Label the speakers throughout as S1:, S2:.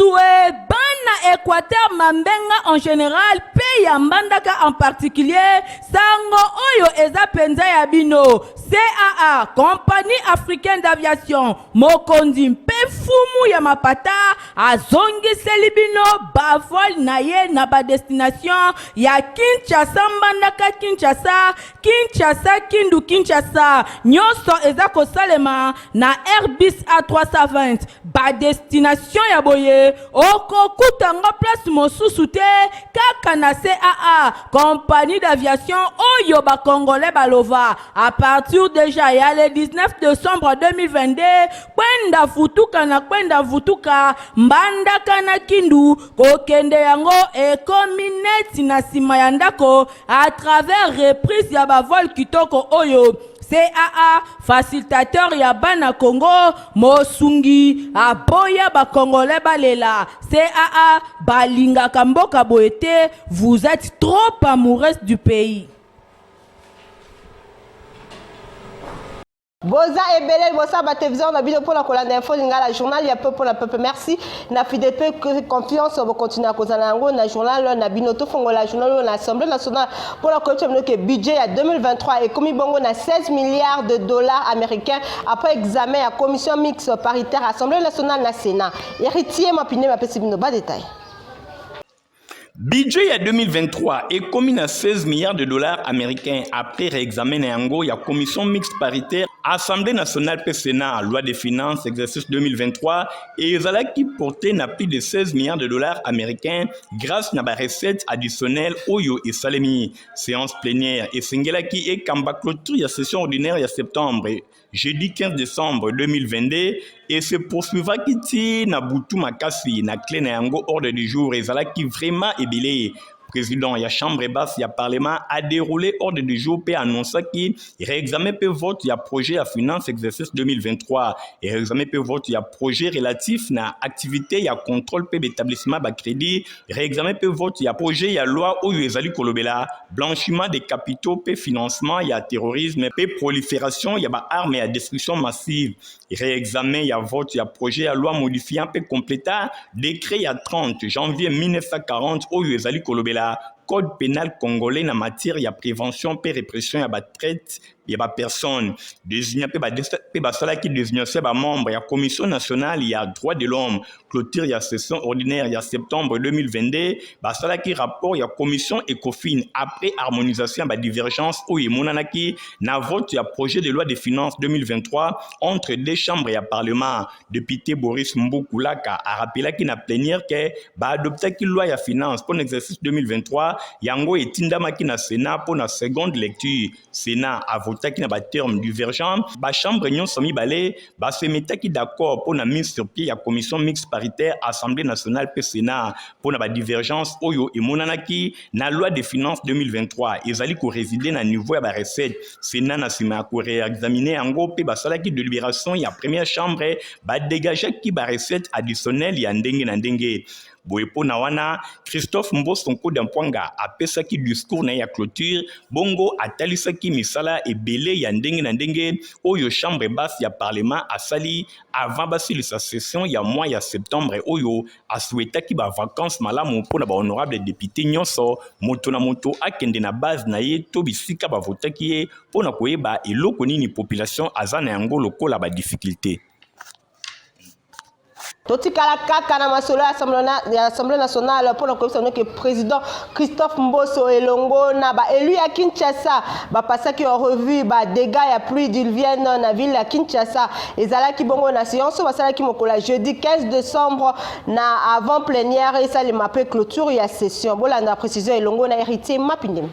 S1: souhait bana Équateur Mambenga en général pays ya Mbandaka en particulier sango oyo eza penza ya bino CAA Compagnie Africaine d'Aviation mokonzi mpe fumu ya mapata azongiseli bino bavol na ye na ba destination ya Kinshasa Mbandaka Kinshasa Kinshasa Kindu Kinshasa nyonso eza kosalema na Airbus A320 ba destination ya boye okokutango place mosusu te kaka na CAA Compagnie d'Aviation oyo ba Congolais balova à partir déjà ya le 19 décembre 2022 kwenda vutuka Mbandaka na Kindu kokende yango ekomi neti na sima ya ndako à travers reprise ya ba vol kitoko oyo CAA facilitateur ya bana Congo mosungi aboya ba Congolais balela CAA balinga kamboka boete vous êtes trop amoureuse du pays.
S2: Boza et Belel, boza ba télévision na bino pour la colonne d'info la journal ya peuple na peuple merci na fidélité confiance on va continuer à causer na journal na bino to fongo la journal na Assemblée nationale pour la collecte que budget à 2023 et comme bongo na 16 milliards de dollars américains après examen à commission mixte paritaire Assemblée nationale na Sénat héritier mapine ma pesi bino ba détail.
S3: Budget ya 2023 est commis à 16 milliards de dollars américains après réexamen yango ya commission mixte paritaire Assemblée nationale pe Sénat loi des finances exercice 2023 et qui porté na plus de 16 milliards de dollars américains grâce na ba recettes additionnelles oyo et salemi séance plénière et singelaki et kamba clôture ya session ordinaire ya septembre jeudi 15 décembre 2022 et se poursuivra kiti na butu makasi na clé na yango ordre du jour ezalaki vraiment ébélé. Président ya chambre basse ya parlement a déroulé ordre du jour et annoncé qui réexamen pe vote ya projet à finance exercice 2023 et réexamen pe vote ya projet relatif na activité ya contrôle pe d'établissement ba crédit réexamen pe vote ya projet ya loi oyo ezali kolobela blanchiment des capitaux pe financement ya terrorisme pe prolifération ya ba armes ya destruction massive réexamen ya vote ya projet ya loi modifiant pe compléta décret ya 30 janvier 1940 oyo ezali kolobela code pénal congolais na matière ya prévention et répression ya ba traite ya ba personne désigné pe ba sala qui désigne ba membre ya commission nationale ya droits de l'homme clôture ya session ordinaire ya septembre 2022 ba sala qui rapport ya commission ECOFIN après harmonisation ba divergence ou monanaki na vote ya projet de loi de finances 2023 entre deux chambres ya parlement député Boris Mbukulaka a rappelé qui na plénière que ba adopté qui loi ya finance pour l'exercice 2023 yango etindamaki na Sénat pour la seconde lecture Sénat a voté qui na ba terme divergent ba chambre réunion somi balé ba se metaki d'accord pour la mise sur pied ya commission mixte paritaire Assemblée nationale pe Sénat pour la ba divergence oyo et monanaki na loi de finances 2023 ezali ko résider na niveau ya ba recette Sénat na sima ko réexaminer yango pe ba salaki de libération ya première chambre ba dégager ki ba recette additionnelle ya ndenge na ndenge. Boepo na wana Christophe Mbosonko Dampwanga apesaki discours na ya clôture bongo atalisaki misala ebele ya ndenge na ndenge oyo chambre basse ya parlement asali avant basilisa session ya mois ya septembre oyo asouetaki ba vacances malamu pona ba honorable député nyonso moto na moto akende na base na ye to bisika ba votaki ye pona koyeba eloko nini population azana yango lokola ba difficulté.
S2: Totikala kaka na masolo ya Assemblée nationale pour la commission que président Christophe Mboso Elongo na ba élu à Kinshasa ba passaki en revue ba dégâts ya pluie diluvienne na ville à Kinshasa ezala ki bongo na séance basala ki mokola jeudi 15 décembre na avant plénière et ça le mapé clôture ya session bolanda précision Elongo na héritier mapindem.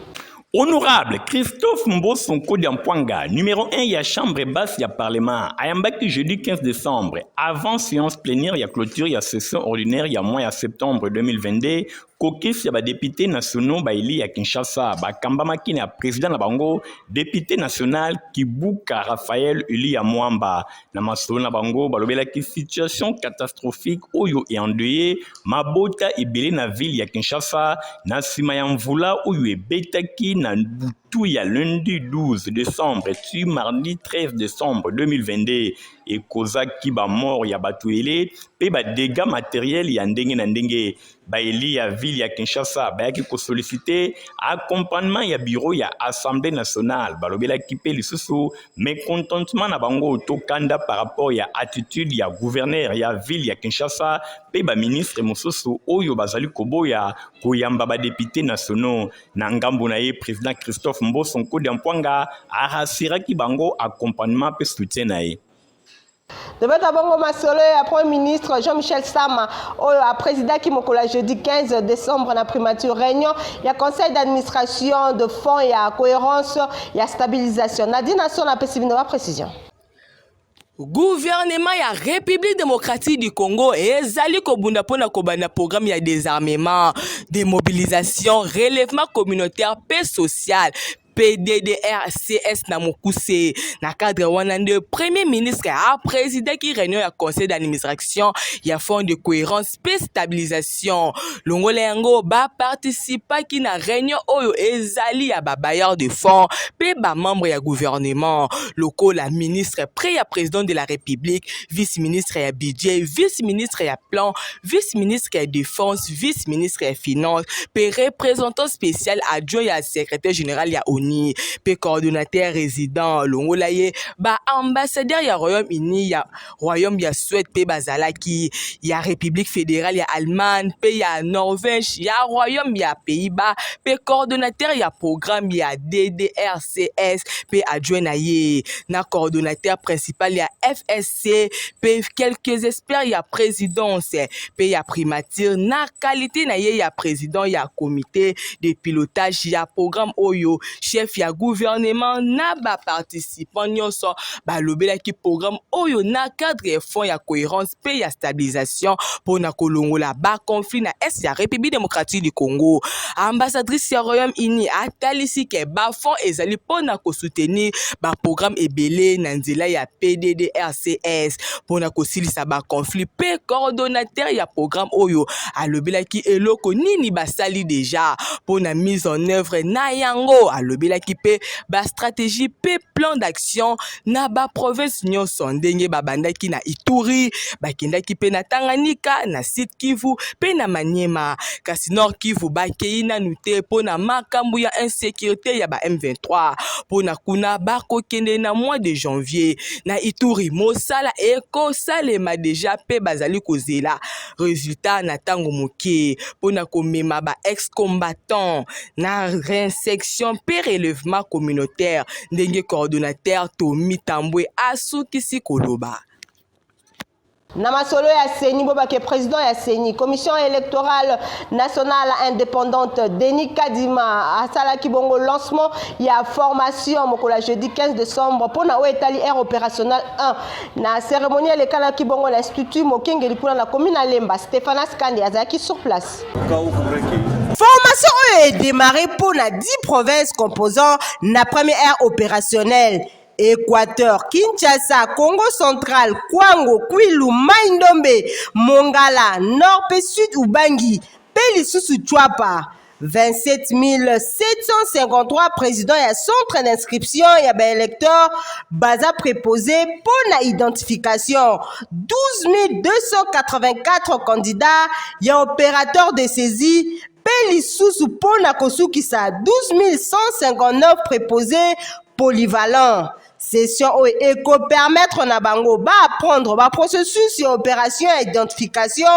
S3: Honorable Christophe Mbosonko Dampwanga, numéro 1 ya chambre basse ya parlement, ayambaki jeudi 15 décembre, avant séance plénière ya clôture ya session ordinaire ya mois ya septembre 2022, kokisi ya ba député nationaux ba ili ya Kinshasa, ba kambamaki na président na bango, député national Kibuka Raphaël Eli ya Mwamba, na masolo na bango balobelaki situation catastrophique oyo e endeuillé, mabota ebele na ville ya Kinshasa, na sima ya mvula oyo ebetaki na butu ya lundi 12 décembre tu mardi 13 décembre 2022 ekozaki bamort ya bato ele mpe badégâts matériel ya ndenge na ndenge. Baeli ya ville ya Kinshasa bayaki kosolicite accompagnement ya bureau ya Assemblée nationale balobelaki mpe lisusu mécontentement na bango tokanda par rapport ya attitude ya gouverneur ya ville ya Kinshasa mpe baministre mosusu oyo bazali koboya koyamba badepute nationaux. Na ngambo na ye président Christophe Mboso Nkodi Mpwanga arasiraki bango accompagnement mpe soutien na ye.
S2: Devant Bongo Masolo, le Premier ministre Jean-Michel Sama, a président qui m'a jeudi 15 décembre dans la primature réunion, il y a conseil d'administration de fonds, il y a cohérence, il y a stabilisation. Nadine Nasson a précisé précision.
S4: Gouvernement ya République démocratique du Congo ezali kobunda pona kobana programme ya désarmement, démobilisation, relèvement communautaire, paix sociale. PDDRCS na mokuse na cadre wana nde premier ministre a président qui réunion ya conseil d'administration ya fonds de cohérence et stabilisation longola yango ba participa ki na réunion oyo ezali ya ba bailleurs de fonds pe ba membre ya gouvernement loko la ministre près ya président de la République vice-ministre ya budget vice-ministre ya plan vice-ministre ya défense vice-ministre ya finance pe représentant spécial adjoint ya secrétaire général ya pe coordonnateur résident longola ye ba ambassadeur ya Royaume-Uni ya Royaume ya Suède pe bazalaki ya République fédérale ya Allemagne pe ya Norvège ya Royaume ya Pays-Bas pe coordonnateur ya programme ya DDRCS pe adjoint na ye na coordonnateur principal ya FSC pe quelques experts ya présidence pe ya primature na qualité na ye ya président ya comité de pilotage ya programme oyo chef ya gouvernement na ba participants nyonso balobelaki programme oyo na cadre fonds ya cohérence pe ya stabilisation pona kolongola ba conflit na est ya République démocratique du Congo. Ambassadrice ya Royaume-Uni atalisi ke ba fonds ezali pona ko soutenir ba programme ebele na nzela ya PDDRCS pona kosilisa ba conflit pe coordonnateur ya programme oyo alobelaki eloko nini basali déjà pona mise en œuvre na yango alobelaki pe ba stratégie pe plan d'action na ba province nyonso ndenge babandaki na Ituri bakendaki pe na Tanganyika na Sud Kivu pe na Maniema kasi Nord Kivu bakei nanu te pona makambo ya insécurité ya ba M23 pona kuna bakokende na mois de janvier na Ituri mosala ekosalema déjà pe bazali kozela résultat na tango moke pona komema ba ex-combattants na réinsertion pe relèvement communautaire ndenge coordonnateur Tomi Tambwe asukisi koloba.
S2: Namasolo ya Seni Bobake président ya Seni commission électorale nationale indépendante Denis Kadima asala kibongo lancement ya formation mokola jeudi 15 décembre pour na etali air opérationnel 1 na cérémonie le kala kibongo l'institut Mokengeli pour la commune à Lemba Stéphanas Kande azaki sur place. Formation est démarrée pour la 10 provinces composant la première aire opérationnelle Équateur, Kinshasa, Congo central, Kwango, Kwilu, Maindombe, Mongala, Nord et Sud Ubangi, Pelisusu Chouapa. 27 753 présidents et centre d'inscription et électeurs baza préposé pour la identification 12 284 candidats et opérateurs de saisie Pelisusu pour la kosukisa 12 159 préposés polyvalents. Session éco permettre na bango ba apprendre ba processus et opération identification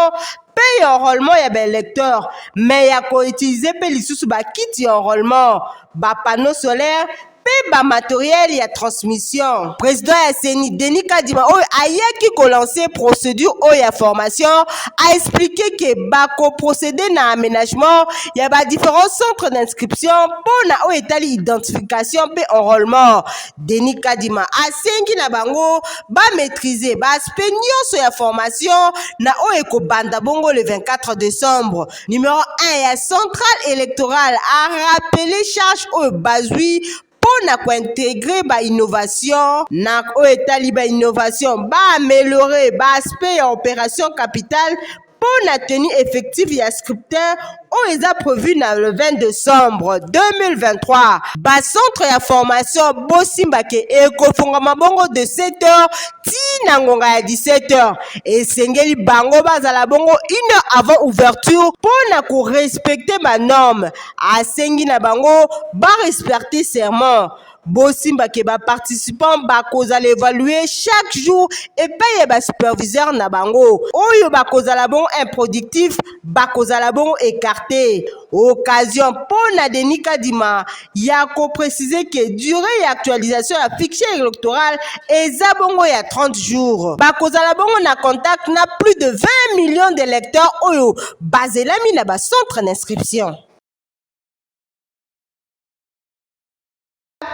S2: paye enrôlement ya ba lecteur mais ya ko utiliser pe lisusu ba kit enrôlement ba panneau solaire pe ba matériel ya transmission. Président ya Seni Denis Kadima o ayaki ko lancer procédure o ya formation a expliqué que ba ko procéder na aménagement ya ba différents centres d'inscription pour na o etali identification pe enrôlement. Denis Kadima a sengi na bango ba maîtriser ba aspect nyonso ya formation na o eko banda bongo le 24 décembre. Numéro 1 ya centrale électorale a rappelé charge au bazui pour na intégrer ba innovation na o etali ba innovation ba améliorer ba aspect opération capitale pour la tenue effective ya scripteur oyo eza prévu na le 20 décembre 2023. Centre ya formation bosimbake ekofungama bongo de 7h tina ngonga ya 17h. Esengeli bango bazala bongo 1h avant ouverture pona ko respecter ma norme. Asengi na bango ba respecter serment. Bosimba ke ba participants ba kozala évaluer chaque jour et paye ba superviseur na bango. Oyo ba kozala bon improductif, ba kozala bon écarté. Occasion pona Denika Dima ya ko préciser que durée et actualisation ya fichier électoral eza bongo ya 30 jours. Ba kozala bongo na contact na plus de 20 millions d'électeurs oyo bazelami na ba centre d'inscription.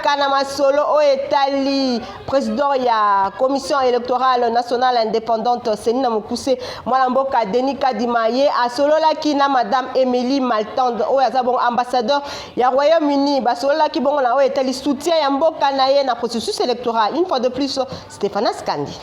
S2: Kana masolo etali président ya commission électorale nationale indépendante Senina Mukuse Mwalamboka Denika Dimaye asolola ki na madame Émilie Maltande oyo aza bon ambassadeur ya Royaume-Uni basolola ki bongo na oyo etali soutien ya mboka na ye na processus électoral. Une fois de plus Stéphane Skandi.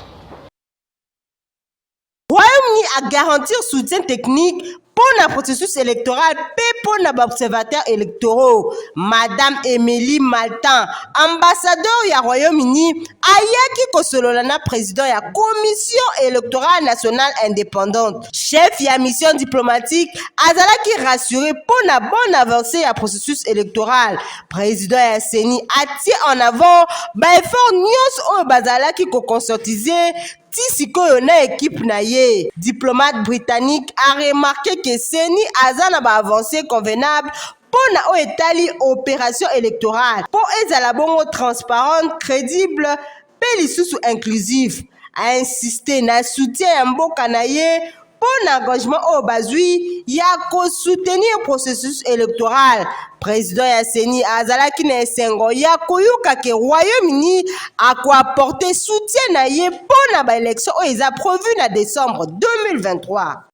S2: Royaume-Uni a garantir soutien technique pour le processus électoral et pour les observateurs électoraux. Madame Émilie Maltan, ambassadeur du Royaume-Uni, ayaki kosololana président de la commission électorale nationale indépendante. Chef de la mission diplomatique, azalaki rassuré pour la bonne avancée du processus électoral. Président de la CENI a tiré en avant effort nyos o bazalaki ko conscientiser Tisiko na équipe na ye. Diplomate britannique a remarqué que Seni Azana ba avancé convenable pour na etali opération électorale. Pour ezala bongo transparente, crédible, pelisusu inclusif. A insisté na soutien ya mboka na ye pour l'engagement au bazui ya ko soutenir processus électoral. Président ya Seni azalaki na esengo ya koyoka ke Royaume-Uni a ko apporter soutien na ye pour na ba élection o eza prévu na décembre 2023.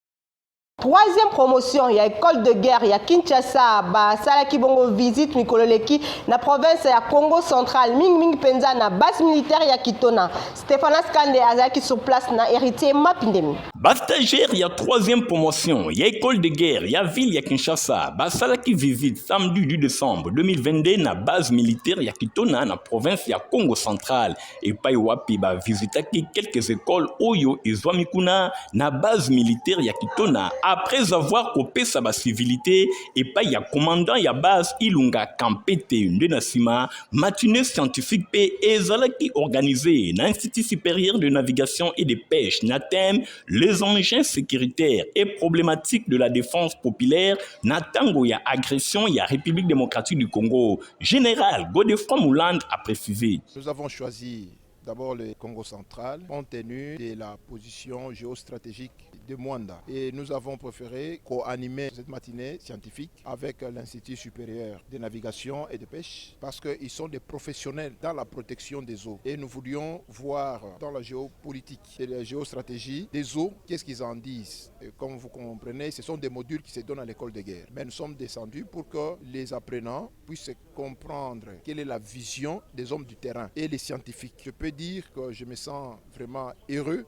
S2: Troisième promotion, il y a école de guerre, il y a Kinshasa, ba salaki bongo visite mikololeki na province ya Congo central, Ming penza na base militaire ya Kitona. Stéphane Skande azaki sur place na héritier Mapindemi.
S3: Ba stagiaire, il y a troisième promotion, il y a école de guerre, il y a ville ya Kinshasa, ba salaki visite samedi 2 décembre 2022 na base militaire ya Kitona na province ya Congo central. Et pa wapi ba visitaki quelques écoles oyo ezwamikuna na base militaire ya Kitona. Après avoir coupé sa civilité et pas ya commandant ya base Ilunga Kampete Ndenasima, matinée scientifique P ezalaki organisé na Institut supérieur de navigation et de pêche na thème les engins sécuritaires et problématiques de la défense populaire na tango ya agression ya République démocratique du Congo. Général Godefroy Mouland a précisé.
S5: Nous avons choisi d'abord le Congo central, compte tenu de la position géostratégique de Mwanda. Et nous avons préféré co-animer cette matinée scientifique avec l'Institut supérieur de navigation et de pêche parce qu'ils sont des professionnels dans la protection des eaux. Et nous voulions voir dans la géopolitique et la géostratégie des eaux, qu'est-ce qu'ils en disent. Et comme vous comprenez, ce sont des modules qui se donnent à l'école de guerre. Mais nous sommes descendus pour que les apprenants puissent comprendre quelle est la vision des hommes du terrain et les scientifiques. Je peux dire que je me sens vraiment heureux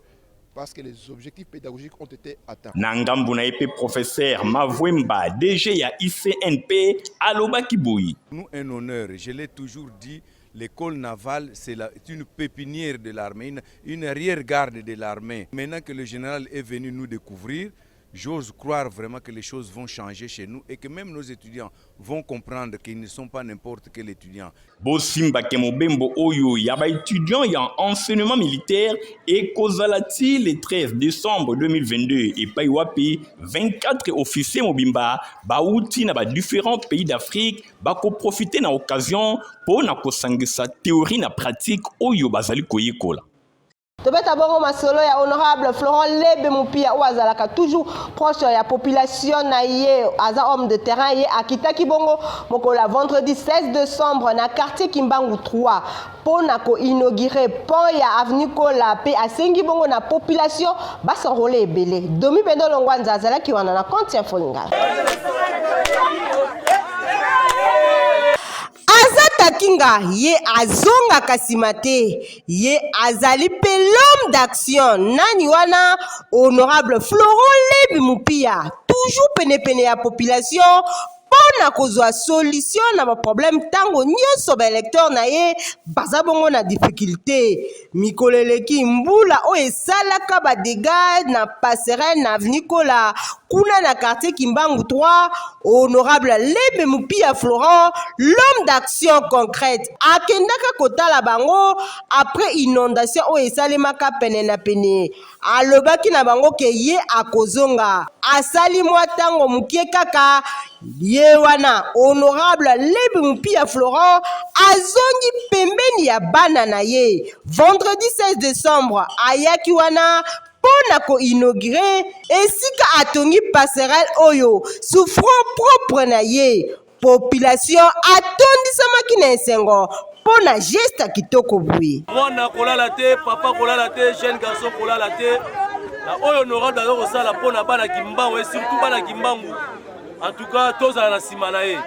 S5: parce que les objectifs pédagogiques ont été atteints.
S3: Nangambu na épée professeur Mavwemba, DG ya ICNP, Aloba Kiboui.
S6: Nous, un honneur, je l'ai toujours dit, l'école navale, c'est une pépinière de l'armée, une arrière-garde de l'armée. Maintenant que le général est venu nous découvrir, j'ose croire vraiment que les choses vont changer chez nous et que même nos étudiants vont comprendre qu'ils ne sont pas n'importe quel étudiant.
S3: Bosimba Kemobembo Oyo, yaba étudiant en enseignement militaire et Kozalati le 13 décembre 2022 et Paiwapi 24 officiers Mobimba Baouti na ba différents pays d'Afrique bako profiter na occasion pour na kosangisa théorie na pratique Oyo bazali koyekola.
S2: Tobeta bongo masolo ya honorable Florent Lebe Mupia ouazalaka toujours proche ya population na ye aza homme de terrain ye akitaki bongo mokola vendredi 16 décembre na quartier Kimbangu 3 pona ko inaugurer pont ya avenue Kola pe asengi bongo na population basanrole ebele Domi Bendo Longwanza azalaki wana na compte ya Folinga. Bokinga ye azonga kasimate ye azali pe l'homme d'action nani wana honorable Florent Lebi Mupia toujours pene ya population pona kozwa solution na ba problème tango nyonso ba électeur na ye baza bongo na difficulté mikoleleki mbula o esalaka ba dégâts na passerelle na avenue Kola kuna na quartier Kimbangu 3 honorable Lebi Mupia Florent l'homme d'action concrète akendaka kotala bango après inondation o esalemaka pene na pene alobaki na bango ke ye akozonga asali mwa tango mukie kaka ye wana honorable Lebi Mupia Florent azongi pembeni ya bana na ye vendredi 16 décembre ayaki wana pona ko inaugurer esika atongi passerelle oyo sous front propre na ye population atondisamaki na esengo pona geste kitoko boye
S7: mwana kolala te papa kolala te jeune garçon kolala te na oyo honorable azo kosala pona bana kimbangu et surtout bana kimbangu en tout cas tozala na nsima na ye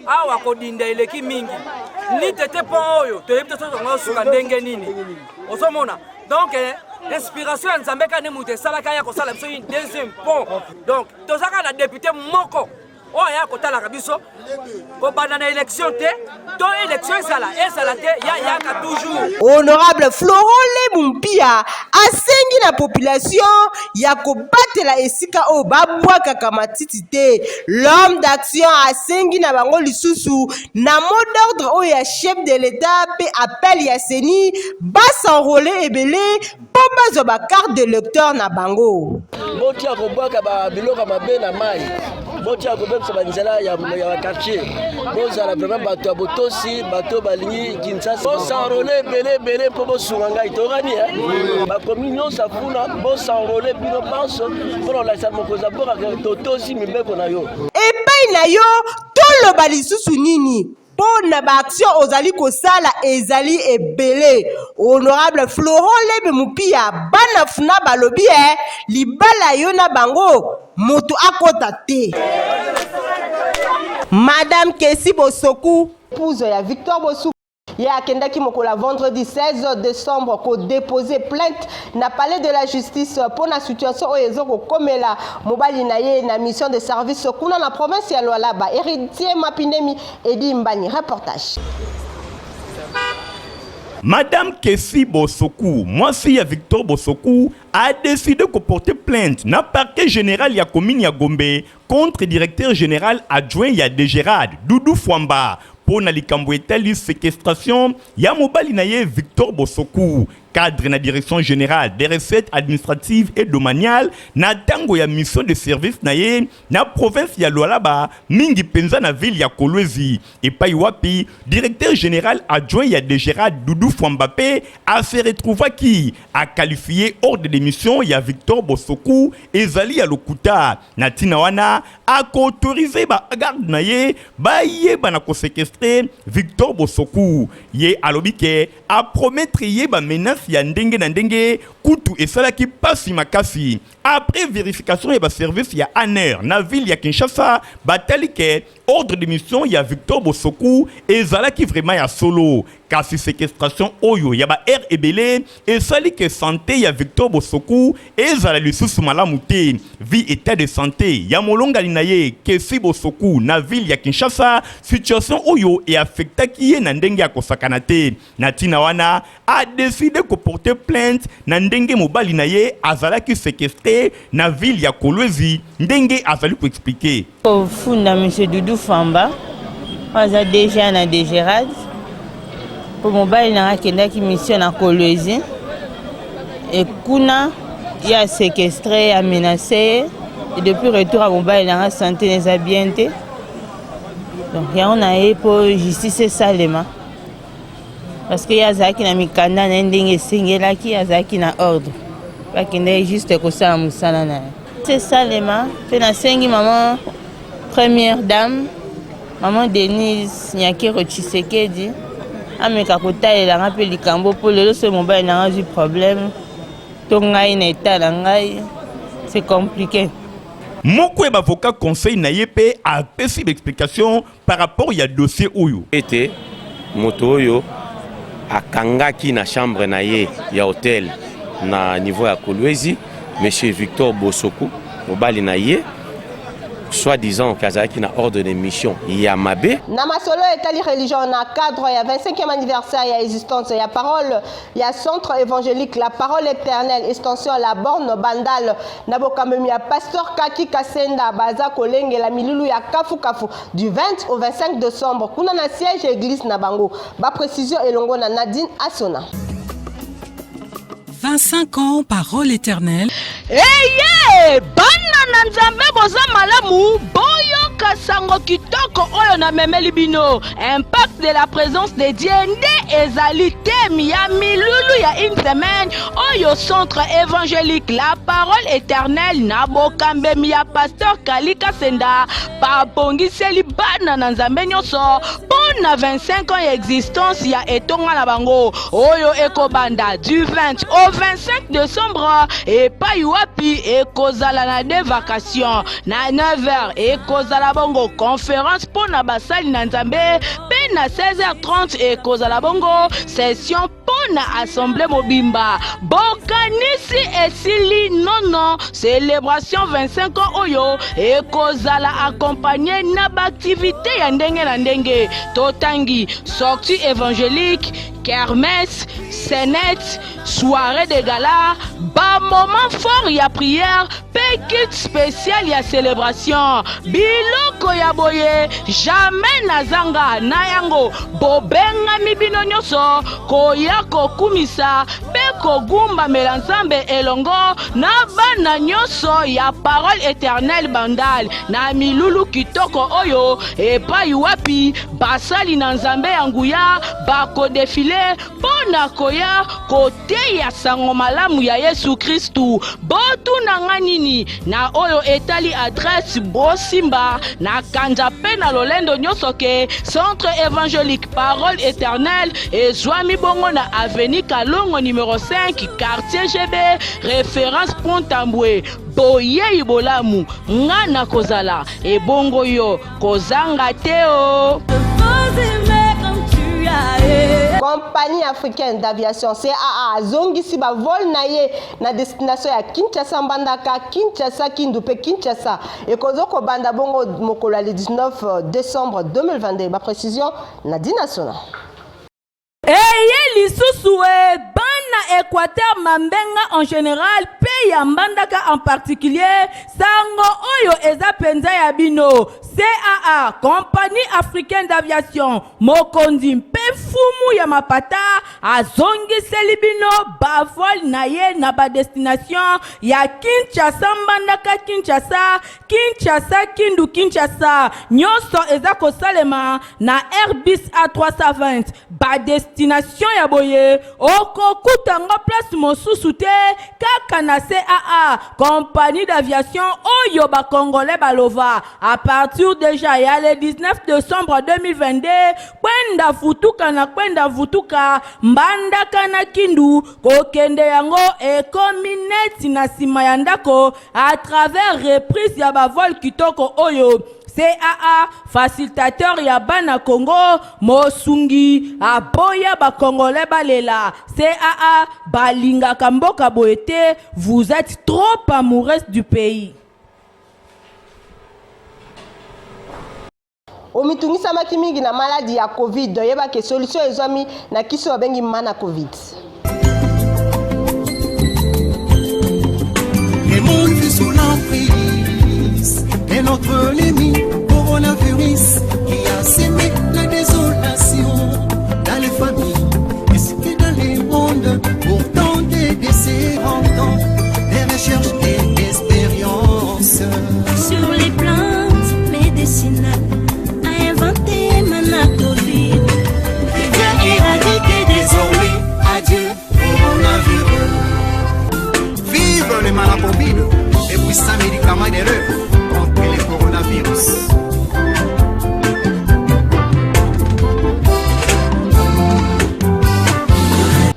S8: awa kodinda eleki mingi ni tete po oyo toyebi te tozonga osuka ndenge nini ozomona donc inspiration ya nzambe kani moto esalaka ya kosala biso deuxième pont donc tozaka na député moko oyo ya kotalaka biso kobanda na élection te to élection esala te yaka toujours
S2: honorable Florent Lebi Mupia asengi na population ya kobatela esika oyo babwakaka matiti te l'homme d'action asengi na bango lisusu na mot d'ordre oyo ya chef de l'état pe appel ya seni basenrole ebele po bazwa bakarte de lecteur na bango
S9: botia kobwaka babiloko mabe na mai botia kobebisa banzela ya quartier bozala vraiment bato ya botosi bato balingi Kinshasa bosenrole ebele mpo bosunga ngai tokani bakomi nyonso kuna bosenrole bino banso mpona kolakisa mokonzi ya mboka totosi mibeko na yo
S2: epai na yo toloba lisusu nini pona baaction ozali kosala ezali ebele honorable Florent Lebi Mupia bana funa balobi libala yo na bango moto akota te Madame Kesi Bosoku épouse ya Victor Bosoku ya akendaki mokola vendredi 16 décembre ko déposer plainte na palais de la justice pour la situation oyo ezoko komela mobali na ye na mission de service kuna na province ya Lualaba héritier Mapindemi Edi Mbani reportage.
S3: Madame Kesi Bosoku, moisi ya Victor Bosoku, a décidé de porter plainte na parquet général ya commune ya Gombe contre directeur général adjoint ya Degerad, Doudou Fwamba, pour na likambo etali séquestration ya mobali na ye Victor Bosoku. Cadre na direction générale des recettes administratives et domaniales na tango ya mission de service na ye na province ya Lualaba mingi penza na ville ya Kolwezi et pa wapi directeur général adjoint ya Degerad Doudou Fwambapé a se retrouvé qui a qualifié ordre de mission ya Victor Bosoku ezali ya lokuta na tina wana a autorisé ba garde na ye ba yeba na ko séquestrer Victor Bosoku ye alobike a promettre ye ba menace ya ndenge na ndenge kutu esalaki pasi makasi après vérification ya ba service ya ANER na ville ya Kinshasa batalike ordre de mission ya Victor Bosoku ezalaki vraiment ya solo kasi séquestration oyo ya ba air ebele esalike santé ya Victor Bosoku ezala lisusu malamu te vie état de santé ya molongali na ye Kesi Bosoku na ville ya Kinshasa situation oyo e affectaki ye na ndenge ya kosakana te na tina wana a décidé de porter plainte na ndenge mobali na ye azalaki séquestré na ville ya Kolwezi ndenge azali ko expliquer
S10: funda monsieur Doudou Fwamba aza déjà na Degerad pour mobali na akendaki mission na Kolwezi et kuna ya séquestré a menacé et depuis retour à mobali na santé neza bien te donc ya on a pour justice salema parce que yazaki na mikanda na ndenge esengelaki yazaki na ordre bakende juste kosala musala na c'est salema pe na sengi maman première dame maman Denise Nyakero Tshisekedi ameka kotalela mpe likambo po lelo so mobali na azwi problème to ngai na état na ngai c'est compliqué.
S3: Moko e avocat conseil na ye pe a pesi d'explication par rapport ya dossier oyo
S11: été motoyo akangaki na chambre na ye ya hôtel na niveau ya Kolwezi monsieur Victor Bosoku mobali na ye soi-disant kazaki na ordre de mission Yamabe.
S2: Na masolo etali religion na cadre ya 25e anniversaire ya existence ya parole ya centre évangélique la parole éternelle extension la borne bandal na bokamemi ya pasteur Kaki Kasenda baza kolengela milulu ya kafu du 20 au 25 décembre kuna na siège église na bango ba précision elongo na Nadine Asona.
S12: 25 ans parole éternelle.
S1: Bana na nzambe boza malamu boyo kasango kitoko oyo na memeli bino impact de la présence de Dieu nde ezali thème ya milulu ya une semaine oyo centre évangélique la parole éternelle na bokambemi ya pasteur Kalika Senda babongiseli bana na nzambe nyonso pona 25 ans ya existence ya etonga na bango oyo ekobanda du 20 au 25 décembre epai wapi ekozala na de vacation na 9h ekozala bongo conférence pona basali na nzambe pe na 16h30 ekozala bongo session pona assemblée mobimba bokanisi esili nono célébration 25 ans oyo ekozala accompagné na baaktivité ya ndenge na ndenge totangi sortie évangélique kermesse scénette soirée de gala ba moment fort ya prière pe kit spécial ya célébration biloko ya boye jamais nazanga na yango bobenga mibino nyonso koya kokumisa pe kogumba mela nzambe elongo na bana nyonso ya parole éternelle bandal na milulu kitoko oyo epai wapi basali na nzambe ya nguya bakodefile pona koya koteya sango malamu ya Yesu Kristu botuna nga nini na oyo etali adresse bosimba na kanja pe na lolendo nyonso ke centre évangélique parole éternelle ezwami bongo na avenue Kalongo numéro 5 quartier GB référence Pont-Tamboué boyei bolamu nga na kozala ebongo yo kozanga teo.
S2: Compagnie africaine d'aviation CAA zongisi ba vol na ye na destination ya Kinshasa Mbandaka Kinshasa Kindu pe Kinshasa ekozoko banda bongo mokolo le 19 décembre 2022 ba précision Nadine Asona.
S1: Lisusu bana Équateur Mambenga en général pe ya Mbandaka en particulier sango oyo eza penza ya bino CAA compagnie africaine d'aviation mokondi mpe fumu ya mapata azongiseli bino bavol na ye na ba destination ya Kinshasa Mbandaka Kinshasa Kinshasa Kindu Kinshasa nyonso eza kosalema na Airbus A320 ba destination ya boye okokutango place mosusu te kaka na CAA compagnie d'aviation oyo ba congolais balova à partir déjà ya le 19 décembre 2022 kwenda vutuka Mbandaka na Kindu kokende yango ekomi neti na sima ya ndako à travers reprise ya bavol kitoko oyo CAA facilitateur ya bana Congo mosungi aboya ba congolais balela CAA balinga kamboka boete vous êtes trop amoureuse du pays.
S2: Omitungisa makimingi na maladie ya Covid yeba ke solution ezwami na kiso bengi mana Covid.
S13: Le monde vit sous l'emprise de notre ennemi coronavirus qui a semé la désolation dans les familles ainsi que dans les mondes pour tenter de se rendre des recherches et d'expériences
S14: sur les plantes médicinales à inventer mana Covid.
S13: Viens éradiquer désormais adieu coronavirus. Vive le mana Covid et puissant médicament de rêve contre le coronavirus.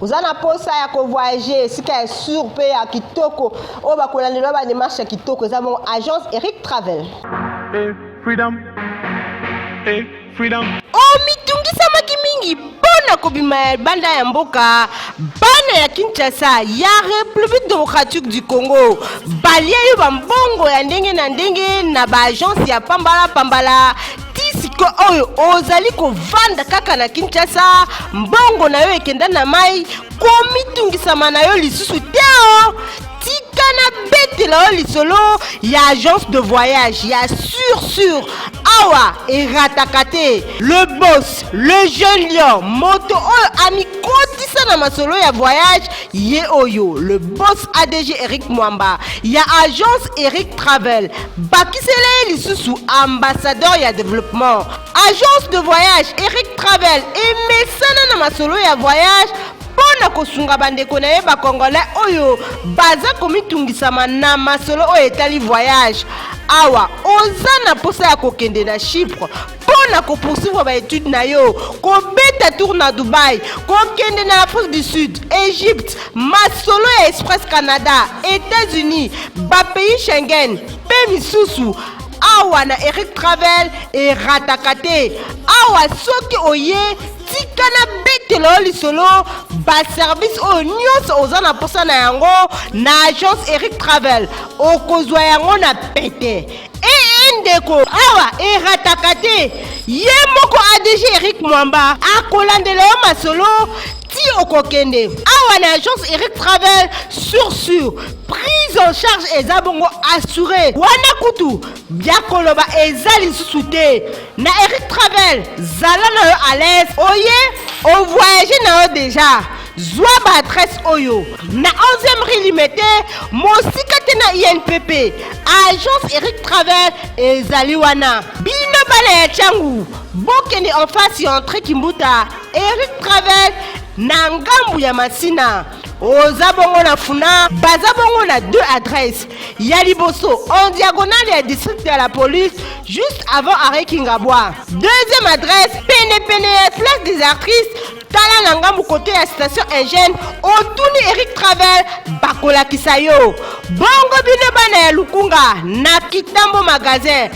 S2: Uzana posa ya voyager sika ya sur pe ya kitoko o ba kolandela ba démarche ya kitoko za mon agence Eric Travel.
S13: Freedom. Freedom.
S2: Oh mitungisa makimingi mingi pona kobima ya banda ya mboka bana ya Kinshasa ya République démocratique du Congo balia yo bambongo ya ndenge na ndenge na ba agence ya pambala tisiko oyo ozali kovanda kaka na Kinshasa mbongo na yo ekenda na mai komitungisama na yo lisusu teo tika na betela yo lisolo ya agence de voyage ya sur awa eratakate le boss le jeune lion moto oyo amikotisa na masolo ya voyage ye oyo le boss ADG Eric Mwamba ya agence Eric Travel bakisele lisusu ambassadeur ya développement agence de voyage Eric Travel emesana na masolo ya voyage pona kosunga bandeko na ye bakongolais oyo baza komitungisama na masolo oyo etali voyage awa oza na posa ya kokende na Chypre pona kopoursuivre baétude na yo kobeta tour na Dubaï kokende na Afrique du Sud Égypte masolo ya Express Canada États-Unis bapays Schengen pe misusu awa na Eric Travel eratakate awa soki oye tika na betelo lisolo ba service o nyonso oza na posa na yango na agence Eric Travel okozwa yango na pete ndeko awa eratakate ye moko ADG Eric Mwamba akolandela yo masolo ti okokende awa na agence Eric Travel sur prise en charge eza bongo assuré wana kutu biakoloba eza lisusu te na Eric Travel zala na yo à l'aise oye o voyage na yo déjà zwa ba adresse oyo na 11e rue Limete mosika te na INPP agence Eric Travel ezali wana bino bana ya changu bokende en face ya entrée Kimbuta Eric Travel na ngambu ya Masina oza bongo na funa baza bongo na 2 adresses ya liboso en diagonale ya district de la police juste avant arrêt Kingabwa deuxième adresse pene ya place des artistes tala na ngambu côté ya station Engine otuni Eric Travel bakolakisa yo bongo bino bana ya Lukunga na Kitambo magasin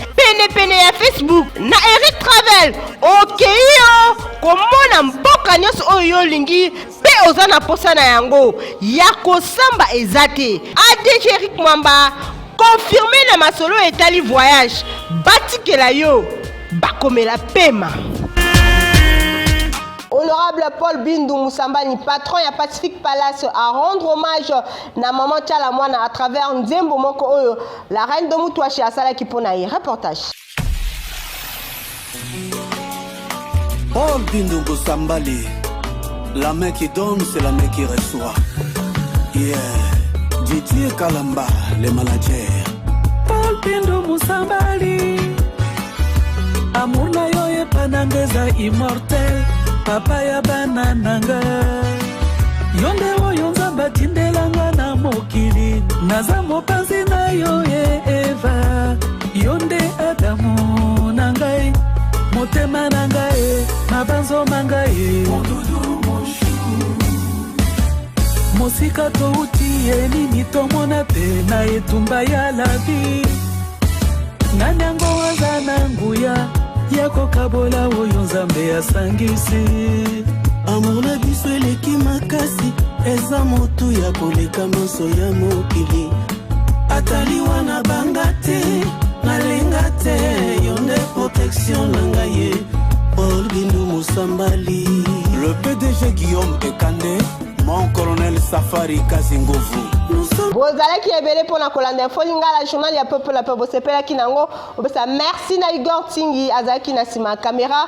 S2: pene ya Facebook na Eric Travel okeyo komona mboka nyonso oyo lingi pe oza na posa na yango ya kosamba ezate ADG Eric Mwamba confirmé na masolo etali voyage batikela yo bakomela pema. Honorable Paul Bindu Moussambani, patron ya Pacific Palace, à rendre hommage na maman Tchala Mwana à travers Nzembo Moko Oyo, la reine de Moutouachi Asala Kiponaï. Reportage.
S15: Paul Bindu Moussambani, la main qui donne, c'est la main qui reçoit. Yeah, Didier Kalamba, le manager.
S16: Paul Bindu Moussambani, amour na yo epanangeza immortel. Papa ya banananga yonde oyo nzamba tindelanga na mokili naza mopanzi na yo Eva yonde Adamu na ngai motema na ngai mabanzo mangai mosika touti ye nini tomona te na etumba ya labi nani yango aza na nguya yako kabola oyo nzambe asangisi
S15: amour na biso eleki makasi eza motu ya koleka moso ya mokili atali wana banga te nalenga te yonde protection na ngai Paul Bindu Moussambali le PDG Guillaume Ekande mon colonel Safari Kazingovu
S2: bozalaki ebele mpona kolanda info lingala journal ya peuple la peuple bosepelaki nango obesa merci na Igor Tingi azalaki na nsima ya caméra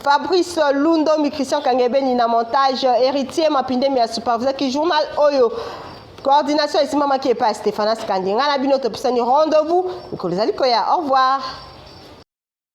S2: Fabrice Lundomi Christian Kangebeni na montage héritier mapindemi ya superviseur ki journal oyo coordination esimamaki epa Stéphane Skandi nga na bino topesani rendez-vous mikolo ezali koya au revoir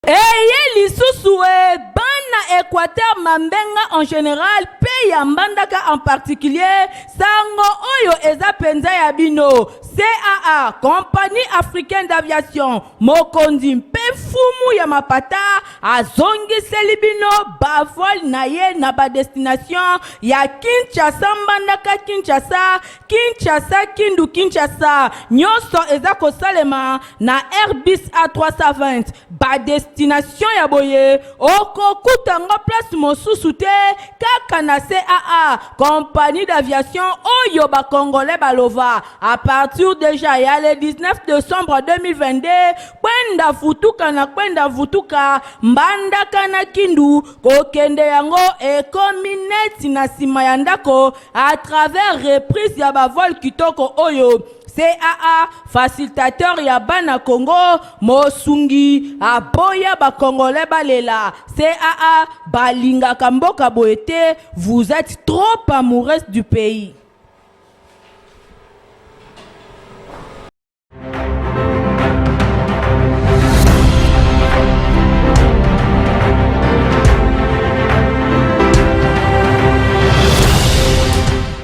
S1: eye lisusu bana Équateur Mambenga en général pe ya mbandaka en particulier sango oyo eza penza ya bino CAA compagnie africaine d'aviation mokondi mpe fumu ya mapata azongiseli bino bavol na ye na ba destination ya Kinshasa mbandaka Kinshasa Kindu Kinshasa nyonso eza kosalema na Airbus A320 ba destination ya boye oko kutango place mosusu te kaka na CAA compagnie d'aviation oyo ba congolais balova à partir déjà ya le 19 décembre 2022 kwenda vutuka mbandaka na kindu kokende yango ekomi neti na sima ya ndako à travers reprise ya bavol kitoko oyo CAA facilitateur ya bana Congo mosungi aboya ba congolais balela CAA balinga kamboka boete vous êtes trop amoureux du pays.